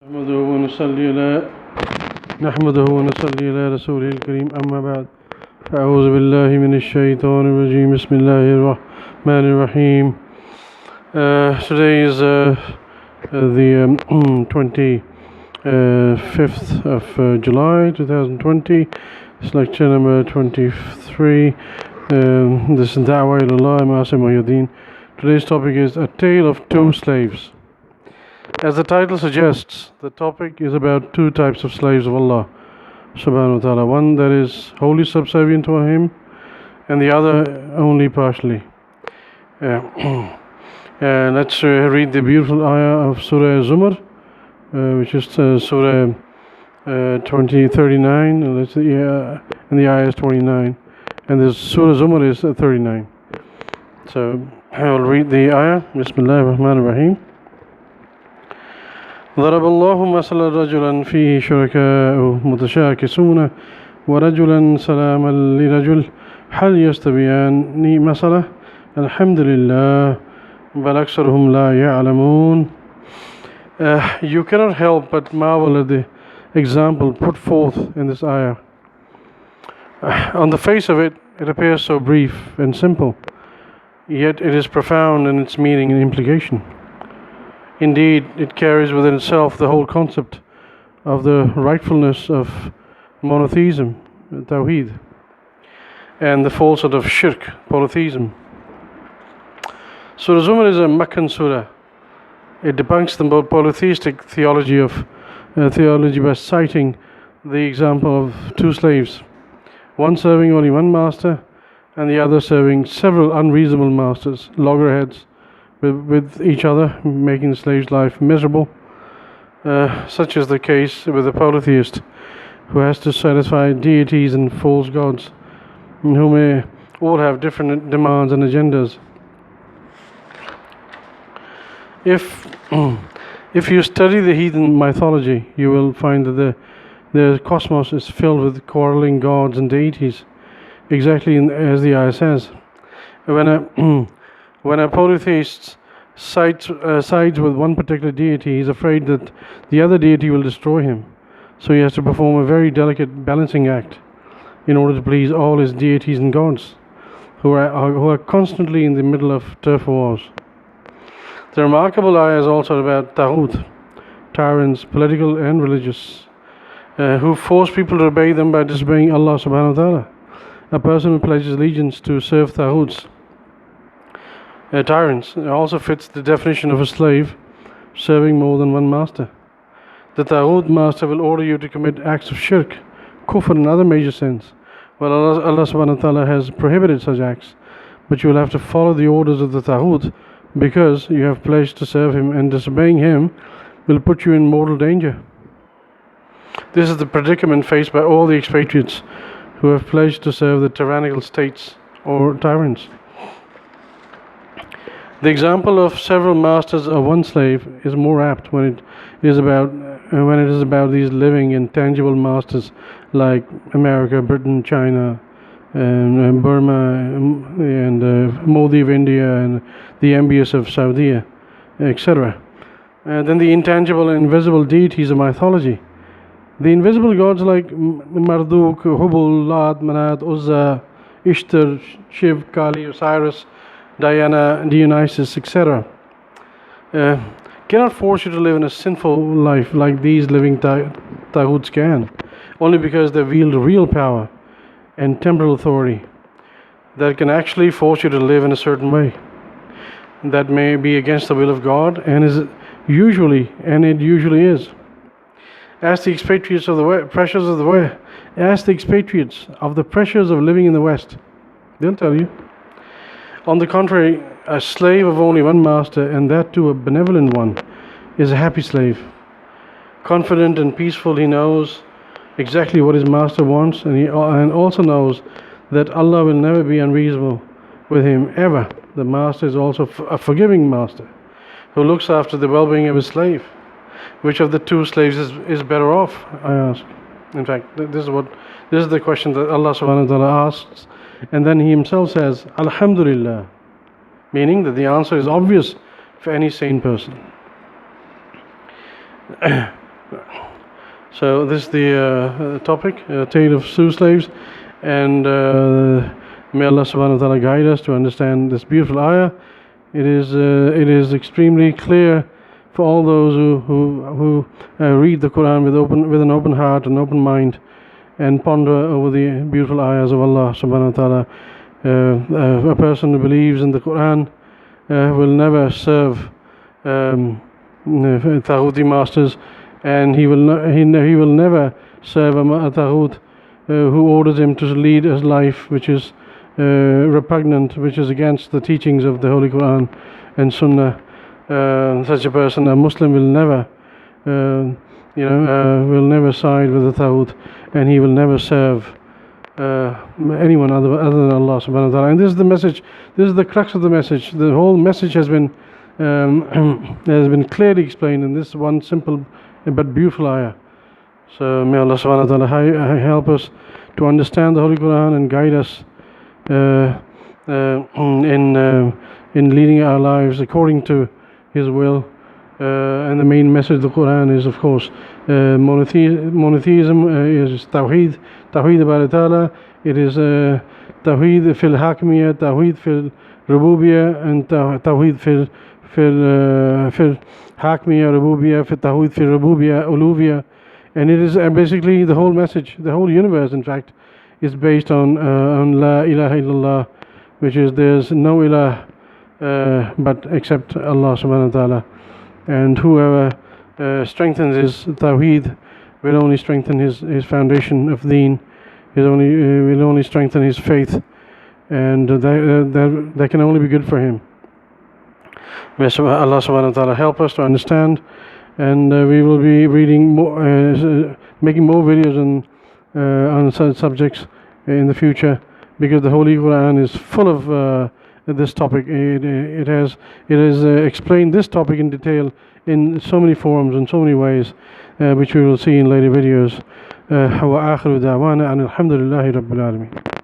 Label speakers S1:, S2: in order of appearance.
S1: نحمده ونصلي على رسوله الكريم أما بعد أعوذ بالله من الشيطان الرجيم بسم الله الرحمن الرحيم. Today is the 25th of July 2020. It's lecture number 23. This is Da'wah ilallah. I'm Asim Muhyiddin. Today's topic is A Tale of Two Slaves. As the title suggests, the topic is about two types of slaves of Allah subhanahu wa ta'ala. One that is wholly subservient to Him, and the other only partially. Let's read the beautiful ayah of Surah Zumar, which is Surah 39, and the ayah is 29, and this Surah Zumar is 39. So I will read the ayah. Bismillah ar-Rahman ar-Rahim. ضرب الله مثلا رجلا فيه شركاء متشاكسون ورجلا سلاما لرجل هل يستويان مثلا الحمد لله بل أكثرهم لا يعلمون. You cannot help but marvel at the example put forth in this ayah. On the face of it, it appears so brief and simple, yet it is profound in its meaning and implication. Indeed, it carries within itself the whole concept of the rightfulness of monotheism, Tawheed, and the falsehood of Shirk, polytheism. Surah Zumar is a Meccan surah. It debunks the polytheistic theology by citing the example of two slaves, one serving only one master, and the other serving several unreasonable masters, loggerheads, with each other, making the slave's life miserable. Such is the case with a polytheist who has to satisfy deities and false gods, who may all have different demands and agendas. If you study the heathen mythology, you will find that the cosmos is filled with quarreling gods and deities, exactly as the ayah says. When a polytheist sides with one particular deity, he is afraid that the other deity will destroy him. So he has to perform a very delicate balancing act in order to please all his deities and gods, who are constantly in the middle of turf wars. The remarkable ayah is also about Taghut, tyrants, political and religious, who force people to obey them by disobeying Allah subhanahu wa ta'ala. A person who pledges allegiance to serve Taghuts, tyrants, also fits the definition of a slave serving more than one master. The Taghut master will order you to commit acts of shirk, kufr and other major sins, while Allah subhanahu wa ta'ala has prohibited such acts. But you will have to follow the orders of the Taghut because you have pledged to serve him, and disobeying him will put you in mortal danger. This is the predicament faced by all the expatriates who have pledged to serve the tyrannical states or tyrants. The example of several masters of one slave is more apt when it is about these living intangible masters like America, Britain, China, and Burma, and Modi of India, and the MBS of Saudi, etc. Then the intangible and invisible deities of mythology. The invisible gods like Marduk, Hubal, Lat, Manat, Uzza, Ishtar, Shiv, Kali, Osiris, Diana, Dionysus, etc. Cannot force you to live in a sinful life like these living Taghuts can, only because they wield real power and temporal authority that can actually force you to live in a certain way that may be against the will of God, and it usually is. Ask the expatriates of the pressures of the West. Ask the expatriates of the pressures of living in the West. They'll tell you. On the contrary, a slave of only one master, and that too a benevolent one, is a happy slave. Confident and peaceful, he knows exactly what his master wants, and also knows that Allah will never be unreasonable with him, ever. The master is also a forgiving master who looks after the well-being of his slave. Which of the two slaves is better off, I ask. In fact, this is the question that Allah subhanahu wa ta'ala asks, and then He Himself says, Alhamdulillah, meaning that the answer is obvious for any sane person. So this is the topic, tale of two slaves, and may Allah subhanahu wa ta'ala guide us to understand this beautiful ayah. It is extremely clear for all those who read the Quran with an open heart and open mind, and ponder over the beautiful ayahs of Allah subhanahu wa ta'ala. A person who believes in the Quran will never serve Taghuti masters, and he will never serve a Taghut who orders him to lead his life which is repugnant, which is against the teachings of the Holy Quran and Sunnah. Such a person, a Muslim, will never will never side with the Taghut, and he will never serve anyone other than Allah subhanahu wa ta'ala. And this is the message, this is the crux of the message. The whole message has been clearly explained in this one simple but beautiful ayah. So may Allah subhanahu wa ta'ala help us to understand the Holy Quran and guide us in leading our lives according to His will. And the main message of the Quran is, of course, monotheism is Tawheed about Ta'ala. It is Tawheed fil Hakmiyya, Tawheed fil Rububiyya, and Tawheed fil Hakmiyya, Rububiyya, fil Tawheed fil Rububiyya, Uluwiyya. And it is basically the whole message, the whole universe, in fact, is based on La ilaha illallah, which is there's no ilah but except Allah subhanahu wa ta'ala. And whoever strengthens his Tawheed will only strengthen his foundation of Deen, will only strengthen his faith, and that can only be good for him. May Allah subhanahu wa ta'ala help us to understand, and we will be reading more, making more videos on such subjects in the future, because the Holy Quran is full of this topic. It has explained this topic in detail in so many forms and so many ways, which we will see in later videos. وآخر دعوانا أن الحمد لله رب العالمين.